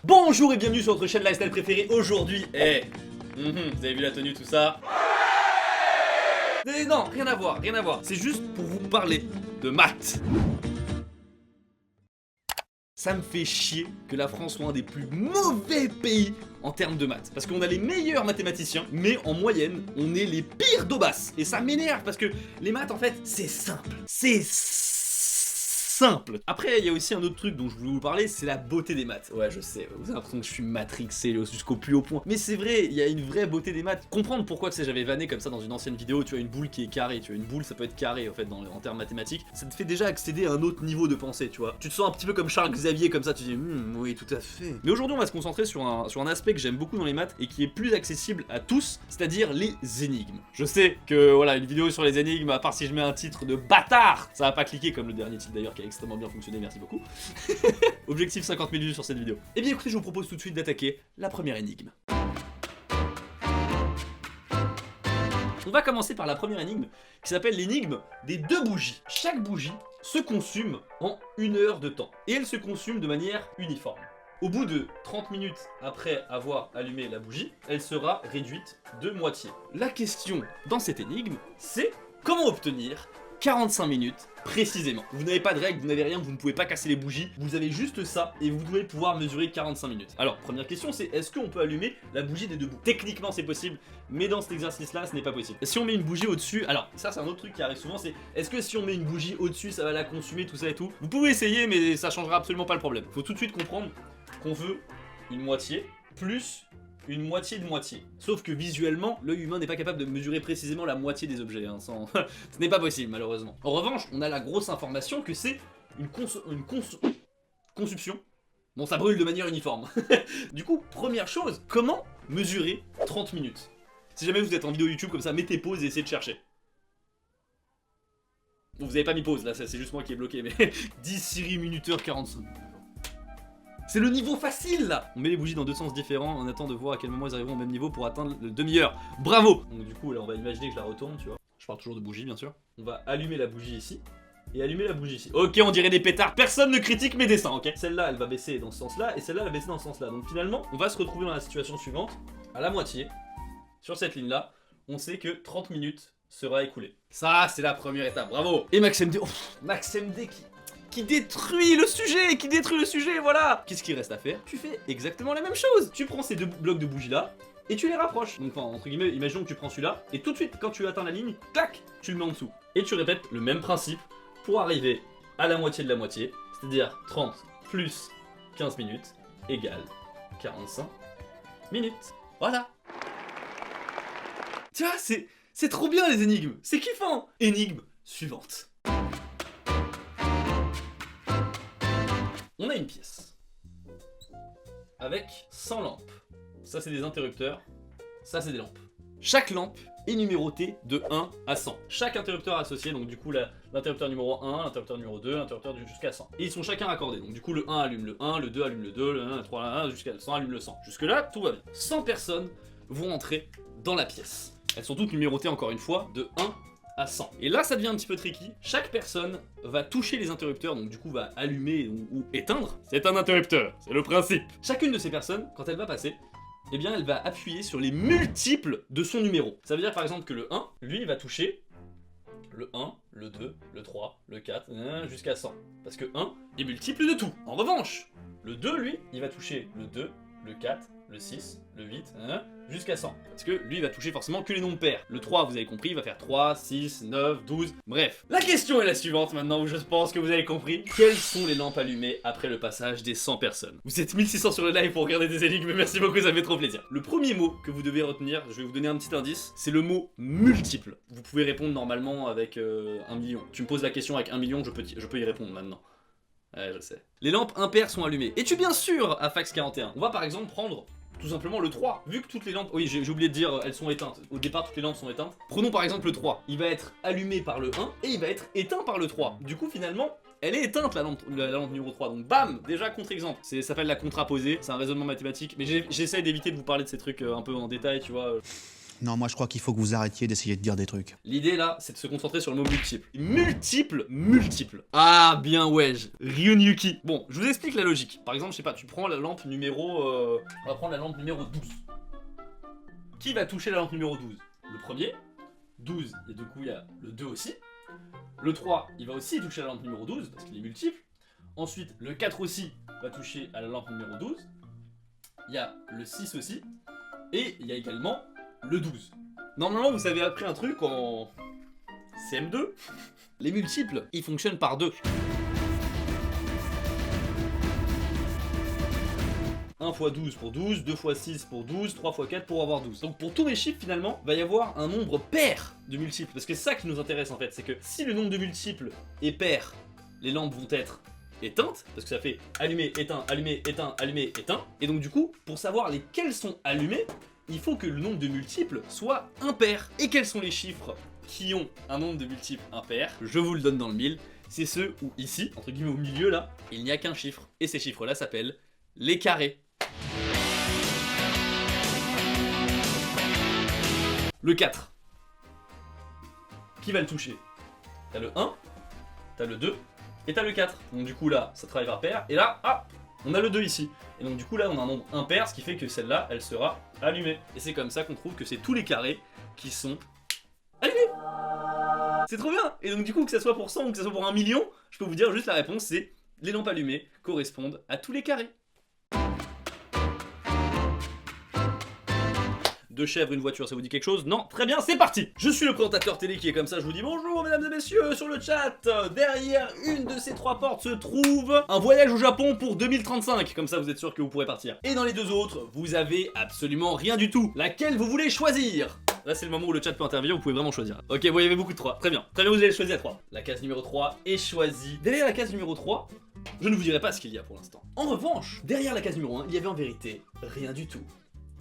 Bonjour et bienvenue sur votre chaîne lifestyle préférée. Aujourd'hui, vous avez vu la tenue, tout ça? Mais non, rien à voir, rien à voir. C'est juste pour vous parler de maths. Ça me fait chier que la France soit un des plus mauvais pays en termes de maths. Parce qu'on a les meilleurs mathématiciens, mais en moyenne, on est les pires d'Aubas. Et ça m'énerve parce que les maths, en fait, c'est simple. C'est simple. Après, il y a aussi un autre truc dont je voulais vous parler, c'est la beauté des maths. Ouais, je sais, vous avez l'impression que je suis matrixé jusqu'au plus haut point. Mais c'est vrai, il y a une vraie beauté des maths. Comprendre pourquoi, tu sais, j'avais vanné comme ça dans une ancienne vidéo, tu as une boule qui est carrée, tu as une boule, ça peut être carré en fait en termes mathématiques. Ça te fait déjà accéder à un autre niveau de pensée, tu vois. Tu te sens un petit peu comme Charles Xavier, comme ça, tu dis, oui, tout à fait. Mais aujourd'hui, on va se concentrer sur un aspect que j'aime beaucoup dans les maths et qui est plus accessible à tous, c'est-à-dire les énigmes. Je sais que, voilà, une vidéo sur les énigmes, à part si je mets un titre de bâtard, ça va pas cliquer comme le dernier titre d'ailleurs qui a extrêmement bien fonctionné, merci beaucoup. Objectif 50 000 vues sur cette vidéo. Et bien écoutez, je vous propose tout de suite d'attaquer la première énigme. On va commencer par la première énigme qui s'appelle l'énigme des deux bougies. Chaque bougie se consume en 1 heure de temps et elle se consume de manière uniforme. Au bout de 30 minutes après avoir allumé la bougie, elle sera réduite de moitié. La question dans cette énigme, c'est comment obtenir 45 minutes précisément. Vous n'avez pas de règles, vous n'avez rien, vous ne pouvez pas casser les bougies, vous avez juste ça et vous devez pouvoir mesurer 45 minutes. Alors, première question, c'est est-ce qu'on peut allumer la bougie des deux bouts? Techniquement c'est possible, mais dans cet exercice-là, ce n'est pas possible. Si on met une bougie au-dessus, alors ça c'est un autre truc qui arrive souvent, c'est est-ce que si on met une bougie au-dessus, ça va la consumer, tout ça et tout? Vous pouvez essayer, mais ça changera absolument pas le problème. Faut tout de suite comprendre qu'on veut une moitié plus une moitié de moitié. Sauf que visuellement, l'œil humain n'est pas capable de mesurer précisément la moitié des objets, hein, sans... Ce n'est pas possible, malheureusement. En revanche, on a la grosse information que c'est une consumption. Bon, ça brûle de manière uniforme. Du coup, première chose, comment mesurer 30 minutes? Si jamais vous êtes en vidéo YouTube comme ça, mettez pause et essayez de chercher. Bon, vous avez pas mis pause, là, c'est juste moi qui ai bloqué, mais... 10 Siri minuteur 45. C'est le niveau facile là. On met les bougies dans deux sens différents, on attend de voir à quel moment ils arriveront au même niveau pour atteindre le demi-heure. Bravo. Donc du coup là on va imaginer que je la retourne, tu vois. Je parle toujours de bougie bien sûr. On va allumer la bougie ici et allumer la bougie ici. Ok, on dirait des pétards, personne ne critique mes dessins, ok. Celle-là elle va baisser dans ce sens-là et celle-là elle va baisser dans ce sens-là. Donc finalement on va se retrouver dans la situation suivante, à la moitié, sur cette ligne-là, on sait que 30 minutes sera écoulée. Ça c'est la première étape, bravo. Et Max MD, Max MD qui détruit le sujet, voilà. Qu'est-ce qu'il reste à faire? Tu fais exactement la même chose. Tu prends ces deux blocs de bougies là et tu les rapproches. Donc enfin, entre guillemets, imaginons que tu prends celui-là et tout de suite quand tu atteins la ligne, clac, tu le mets en dessous. Et tu répètes le même principe pour arriver à la moitié de la moitié, c'est-à-dire 30 plus 15 minutes égale 45 minutes. Voilà. Tu vois, c'est trop bien les énigmes, c'est kiffant. Énigme suivante. On a une pièce avec 100 lampes. Ça c'est des interrupteurs, ça c'est des lampes. Chaque lampe est numérotée de 1 à 100. Chaque interrupteur associé, donc du coup l'interrupteur numéro 1, l'interrupteur numéro 2, l'interrupteur jusqu'à 100. Et ils sont chacun raccordés, donc du coup le 1 allume le 1, le 2 allume le 2, le 1, le 3, le 1, jusqu'à le 100 allume le 100. Jusque là, tout va bien. 100 personnes vont entrer dans la pièce. Elles sont toutes numérotées encore une fois de 1 à 100. Et là ça devient un petit peu tricky. Chaque personne va toucher les interrupteurs, donc du coup va allumer ou éteindre. C'est un interrupteur, c'est le principe. Chacune de ces personnes, quand elle va passer, eh bien elle va appuyer sur les multiples de son numéro. Ça veut dire par exemple que le 1, lui il va toucher le 1, le 2, le 3, le 4, jusqu'à 100. Parce que 1 est multiple de tout. En revanche, le 2 lui, il va toucher le 2, le 4, le 6, le 8, jusqu'à 100. Parce que lui, il va toucher forcément que les nombres pairs. Le 3, vous avez compris, il va faire 3, 6, 9, 12, bref. La question est la suivante maintenant, où je pense que vous avez compris. Quelles sont les lampes allumées après le passage des 100 personnes? Vous êtes 1600 sur le live pour regarder des énigmes, merci beaucoup, ça me fait trop plaisir. Le premier mot que vous devez retenir, je vais vous donner un petit indice, c'est le mot multiple. Vous pouvez répondre normalement avec 1 million. Tu me poses la question avec 1 million, je peux y répondre maintenant. Ouais, je sais. Les lampes impaires sont allumées. Es-tu bien sûr à Fax 41? On va par exemple prendre tout simplement le 3. Vu que toutes les lampes... Oui, j'ai oublié de dire, elles sont éteintes. Au départ, toutes les lampes sont éteintes. Prenons par exemple le 3. Il va être allumé par le 1 et il va être éteint par le 3. Du coup, finalement, elle est éteinte la lampe numéro 3. Donc bam, déjà contre-exemple. Ça s'appelle la contraposée. C'est un raisonnement mathématique. Mais j'essaie d'éviter de vous parler de ces trucs un peu en détail, tu vois. Non, moi je crois qu'il faut que vous arrêtiez d'essayer de dire des trucs. L'idée là, c'est de se concentrer sur le mot multiple. Multiple, multiple. Ah bien ouais, Ryunyuki. Bon, je vous explique la logique. Par exemple, je sais pas, tu prends la lampe numéro... on va prendre la lampe numéro 12. Qui va toucher la lampe numéro 12? Le premier. 12, et du coup il y a le 2 aussi. Le 3, il va aussi toucher la lampe numéro 12, parce qu'il est multiple. Ensuite, le 4 aussi va toucher à la lampe numéro 12. Il y a le 6 aussi. Et il y a également le 12. Normalement, vous avez appris un truc en CM2. Les multiples, ils fonctionnent par 2. 1 x 12 pour 12, 2 x 6 pour 12, 3 x 4 pour avoir 12. Donc pour tous les chiffres finalement, il va y avoir un nombre pair de multiples. Parce que c'est ça qui nous intéresse en fait, c'est que si le nombre de multiples est pair, les lampes vont être éteintes, parce que ça fait allumé, éteint, allumé, éteint, allumé, éteint. Et donc du coup, pour savoir lesquels sont allumés, il faut que le nombre de multiples soit impair. Et quels sont les chiffres qui ont un nombre de multiples impair? Je vous le donne dans le mille. C'est ceux où ici, entre guillemets au milieu là, il n'y a qu'un chiffre. Et ces chiffres là s'appellent les carrés. Le 4. Qui va le toucher? T'as le 1, t'as le 2 et t'as le 4. Donc du coup là, ça travaille par paire. Et là, ah, on a le 2 ici. Et donc du coup là, on a un nombre impair, ce qui fait que celle-là, elle sera allumée. Et c'est comme ça qu'on trouve que c'est tous les carrés qui sont allumés. C'est trop bien. Et donc du coup, que ça soit pour 100 ou que ça soit pour 1 million, je peux vous dire juste la réponse, c'est les lampes allumées correspondent à tous les carrés. Deux chèvres, une voiture, ça vous dit quelque chose? Non? Très bien, c'est parti! Je suis le présentateur télé qui est comme ça, je vous dis bonjour mesdames et messieurs sur le chat. Derrière une de ces 3 portes se trouve un voyage au Japon pour 2035, comme ça vous êtes sûr que vous pourrez partir. Et dans les 2 autres, vous avez absolument rien du tout. Laquelle vous voulez choisir? Là c'est le moment où le chat peut intervenir, vous pouvez vraiment choisir. Ok, vous avez beaucoup de 3, très bien. Très bien, vous allez choisir 3. La case numéro 3 est choisie. Derrière la case numéro 3, je ne vous dirai pas ce qu'il y a pour l'instant. En revanche, derrière la case numéro 1, il y avait en vérité rien du tout.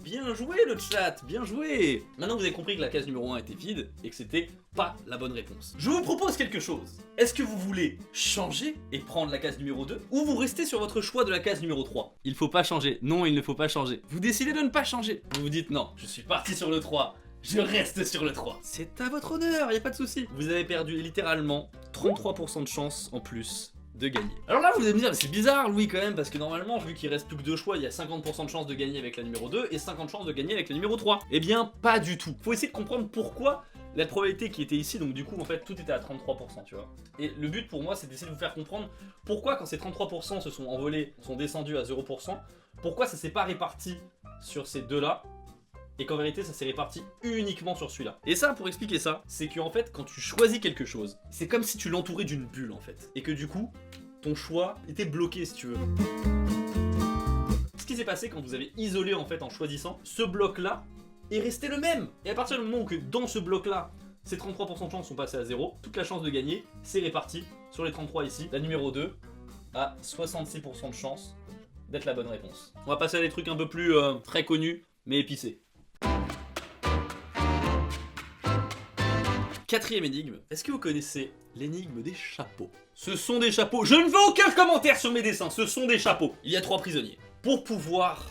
Bien joué le chat, bien joué. Maintenant vous avez compris que la case numéro 1 était vide et que c'était pas la bonne réponse. Je vous propose quelque chose. Est-ce que vous voulez changer et prendre la case numéro 2 ou vous restez sur votre choix de la case numéro 3? Il faut pas changer, non il ne faut pas changer. Vous décidez de ne pas changer. Vous vous dites non, je suis parti sur le 3. Je reste sur le 3. C'est à votre honneur, y a pas de souci. Vous avez perdu littéralement 33% de chance en plus de gagner. Alors là vous allez me dire, c'est bizarre Louis quand même, parce que normalement vu qu'il reste plus que 2 choix, il y a 50% de chance de gagner avec la numéro 2 et 50% de chance de gagner avec la numéro 3. Eh bien pas du tout. Faut essayer de comprendre pourquoi la probabilité qui était ici, donc du coup en fait tout était à 33%, tu vois. Et le but pour moi c'est d'essayer de vous faire comprendre pourquoi quand ces 33% se sont envolés, sont descendus à 0%, pourquoi ça s'est pas réparti sur ces deux là, et qu'en vérité ça s'est réparti uniquement sur celui-là. Et ça, pour expliquer ça, c'est qu'en fait quand tu choisis quelque chose, c'est comme si tu l'entourais d'une bulle en fait, et que du coup ton choix était bloqué si tu veux. Ce qui s'est passé quand vous avez isolé en fait en choisissant, ce bloc là est resté le même. Et à partir du moment où que dans ce bloc là, ces 33% de chance sont passés à 0, toute la chance de gagner c'est réparti sur les 33 ici. La numéro 2 a 66% de chance d'être la bonne réponse. On va passer à des trucs un peu plus très connus mais épicés. Quatrième énigme, est-ce que vous connaissez l'énigme des chapeaux? Ce sont des chapeaux, je ne veux aucun commentaire sur mes dessins, ce sont des chapeaux. Il y a 3 prisonniers. Pour pouvoir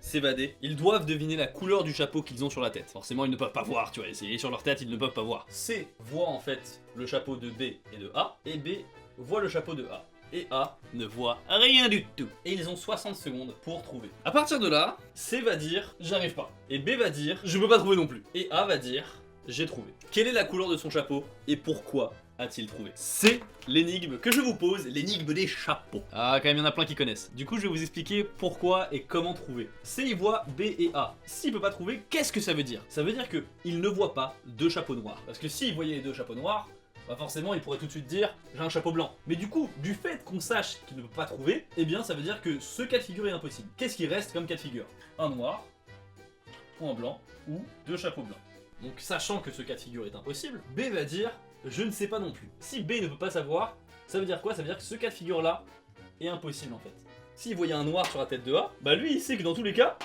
s'évader, ils doivent deviner la couleur du chapeau qu'ils ont sur la tête. Forcément ils ne peuvent pas voir, tu vois, c'est sur leur tête, ils ne peuvent pas voir. C voit en fait le chapeau de B et de A, et B voit le chapeau de A. Et A ne voit rien du tout. Et ils ont 60 secondes pour trouver. À partir de là, C va dire j'arrive pas. Et B va dire je peux pas trouver non plus. Et A va dire j'ai trouvé. Quelle est la couleur de son chapeau et pourquoi a-t-il trouvé? C'est l'énigme que je vous pose, l'énigme des chapeaux. Ah, quand même, il y en a plein qui connaissent. Du coup, je vais vous expliquer pourquoi et comment trouver. C, il voit B et A. S'il peut pas trouver, qu'est-ce que ça veut dire? Ça veut dire qu'il ne voit pas 2 chapeaux noirs. Parce que s'il voyait les 2 chapeaux noirs, bah forcément, il pourrait tout de suite dire j'ai un chapeau blanc. Mais du coup, du fait qu'on sache qu'il ne peut pas trouver, eh bien, ça veut dire que ce cas de figure est impossible. Qu'est-ce qui reste comme cas de figure? Un noir, ou un blanc, ou 2 chapeaux blancs. Donc sachant que ce cas de figure est impossible, B va dire je ne sais pas non plus. Si B ne peut pas savoir, ça veut dire quoi? Ça veut dire que ce cas de figure là est impossible en fait. S'il voyait un noir sur la tête de A, bah lui il sait que dans tous les cas,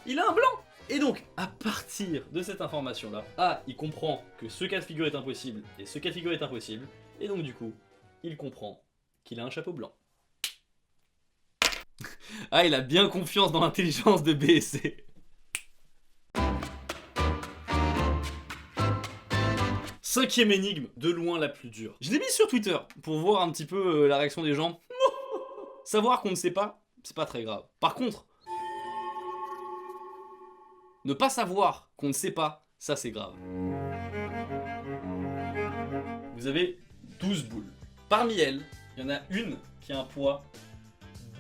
il a un blanc. Et donc à partir de cette information là, A il comprend que ce cas de figure est impossible et ce cas de figure est impossible, et donc du coup, il comprend qu'il a un chapeau blanc. Ah, il a bien confiance dans l'intelligence de B et C. 5e énigme, de loin la plus dure. Je l'ai mise sur Twitter pour voir un petit peu la réaction des gens. Savoir qu'on ne sait pas, c'est pas très grave. Par contre, ne pas savoir qu'on ne sait pas, ça c'est grave. Vous avez 12 boules. Parmi elles, il y en a une qui a un poids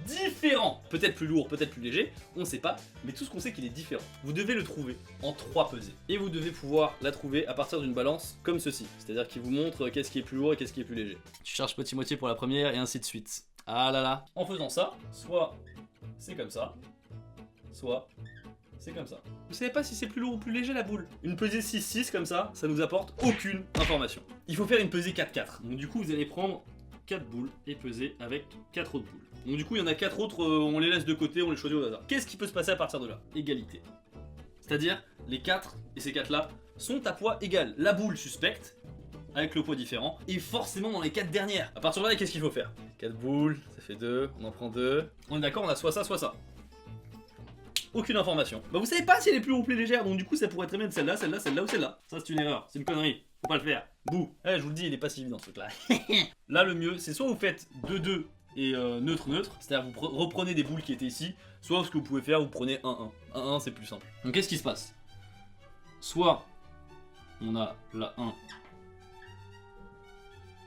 différent. Peut-être plus lourd, peut-être plus léger, on ne sait pas, mais tout ce qu'on sait qu'il est différent. Vous devez le trouver en 3 pesées. Et vous devez pouvoir la trouver à partir d'une balance comme ceci. C'est-à-dire qu'il vous montre qu'est-ce qui est plus lourd et qu'est-ce qui est plus léger. Tu cherches petit moitié pour la première et ainsi de suite. Ah là là. En faisant ça, soit c'est comme ça, soit c'est comme ça. Vous savez pas si c'est plus lourd ou plus léger la boule. Une pesée 6-6 comme ça nous apporte aucune information. Il faut faire une pesée 4-4. Donc du coup vous allez prendre 4 boules et peser avec 4 autres boules. Donc du coup il y en a 4 autres, on les laisse de côté, on les choisit au hasard. Qu'est-ce qui peut se passer à partir de là? Égalité. C'est-à-dire les 4 et ces 4 là sont à poids égal. La boule suspecte, avec le poids différent, et forcément dans les 4 dernières. À partir de là, qu'est-ce qu'il faut faire? 4 boules, ça fait 2, on en prend 2. On est d'accord, on a soit ça, soit ça. Aucune information. Bah vous savez pas si elle est plus lourde ou plus légère, donc du coup ça pourrait très bien être celle-là, celle-là, celle-là ou celle-là. Ça c'est une erreur, c'est une connerie, faut pas le faire. Bouh. Eh, je vous le dis, il est pas si évident ce truc-là. Là le mieux, c'est soit vous faites 2-2 et neutre-neutre, c'est-à-dire vous reprenez des boules qui étaient ici, soit ce que vous pouvez faire, vous prenez 1-1. 1-1 c'est plus simple. Donc qu'est-ce qui se passe? Soit on a la 1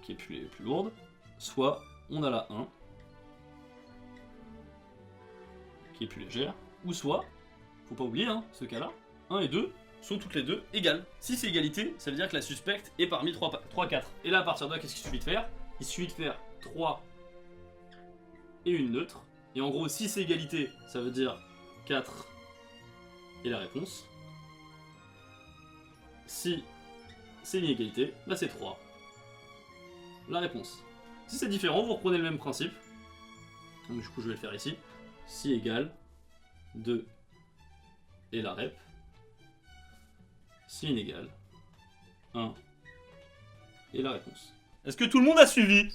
qui est plus lourde, soit on a la 1 qui est plus légère, ou soit, faut pas oublier ce cas-là, 1 et 2 sont toutes les deux égales. Si c'est égalité, ça veut dire que la suspecte est parmi 3-4. Et là à partir de là, qu'est-ce qu'il suffit de faire? Il suffit de faire 3 et une neutre, et en gros si c'est égalité, ça veut dire 4 et la réponse. Si c'est une égalité, là c'est 3. La réponse. Si c'est différent, vous reprenez le même principe. Donc du coup je vais le faire ici. Si égale 2 et la rep. Si inégale 1 et la réponse. Est-ce que tout le monde a suivi?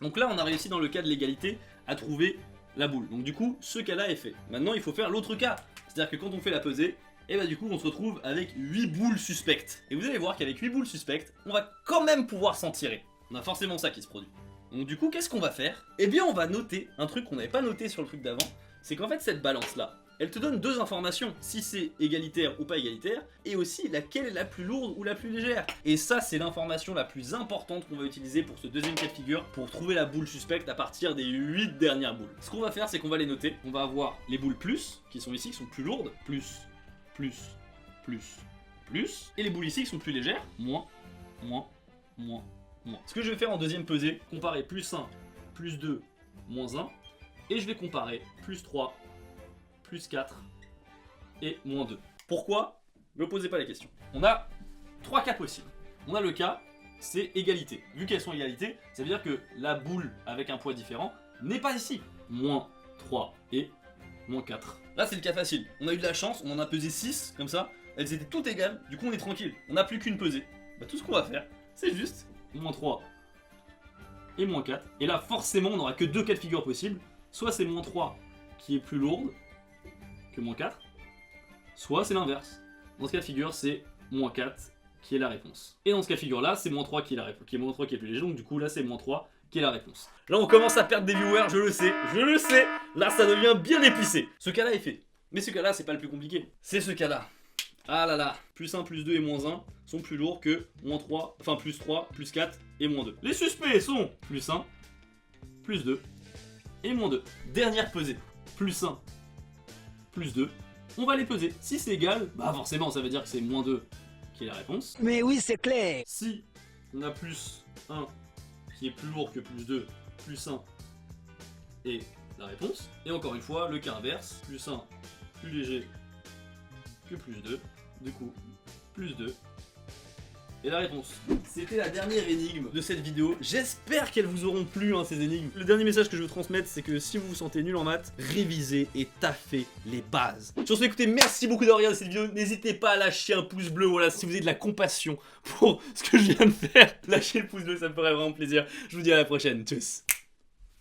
Donc là on a réussi dans le cas de l'égalité à trouver la boule. Donc du coup ce cas-là est fait. Maintenant il faut faire l'autre cas. C'est-à-dire que quand on fait la pesée, et bah du coup on se retrouve avec 8 boules suspectes. Et vous allez voir qu'avec 8 boules suspectes, on va quand même pouvoir s'en tirer. On a forcément ça qui se produit. Donc du coup qu'est-ce qu'on va faire? Eh bien on va noter un truc qu'on n'avait pas noté sur le truc d'avant. C'est qu'en fait cette balance là, elle te donne 2 informations. Si c'est égalitaire ou pas égalitaire. Et aussi laquelle est la plus lourde ou la plus légère. Et ça c'est l'information la plus importante qu'on va utiliser pour ce deuxième cas de figure. Pour trouver la boule suspecte à partir des 8 dernières boules. Ce qu'on va faire c'est qu'on va les noter. On va avoir les boules plus, qui sont ici, qui sont plus lourdes. Plus. Et les boules ici qui sont plus légères, moins. Ce que je vais faire en deuxième pesée, comparer plus 1, plus 2, moins 1. Et je vais comparer plus 3, plus 4 et moins 2. Pourquoi? Ne me posez pas les questions. On a 3 cas possibles. On a le cas, c'est égalité. Vu qu'elles sont égalité, ça veut dire que la boule avec un poids différent n'est pas ici. Moins 3 et moins 4. Là c'est le cas facile, on a eu de la chance, on en a pesé 6 comme ça, elles étaient toutes égales, du coup on est tranquille, on n'a plus qu'une pesée. Bah tout ce qu'on va faire, c'est juste moins 3 et moins 4, et là forcément on n'aura que 2 cas de figure possibles, soit c'est moins 3 qui est plus lourde que moins 4, soit c'est l'inverse. Dans ce cas de figure c'est moins 4 qui est la réponse. Et dans ce cas de figure là c'est moins 3 qui est la réponse, qui est moins 3 qui est plus léger, donc du coup là c'est moins 3 qui est la réponse. Là on commence à perdre des viewers, je le sais, là ça devient bien épicé. Ce cas là est fait, mais ce cas là c'est pas le plus compliqué, c'est ce cas là. Ah là là, plus 1, plus 2 et moins 1 sont plus lourds que moins 3, enfin plus 3, plus 4 et moins 2. Les suspects sont plus 1, plus 2 et moins 2. Dernière pesée, plus 1, plus 2, on va les peser. Si c'est égal, bah forcément ça veut dire que c'est moins 2 qui est la réponse. Mais oui c'est clair. Si on a plus 1 qui est plus lourd que plus 2, plus 1 et la réponse. Et encore une fois, le cas inverse, plus 1 plus léger que plus 2, du coup, plus 2 et la réponse. C'était la dernière énigme de cette vidéo. J'espère qu'elles vous auront plu, ces énigmes. Le dernier message que je veux transmettre, c'est que si vous vous sentez nul en maths, révisez et taffez les bases. Sur ce, écoutez, merci beaucoup d'avoir regardé cette vidéo. N'hésitez pas à lâcher un pouce bleu, voilà, si vous avez de la compassion pour ce que je viens de faire. Lâchez le pouce bleu, ça me ferait vraiment plaisir. Je vous dis à la prochaine, tchuss.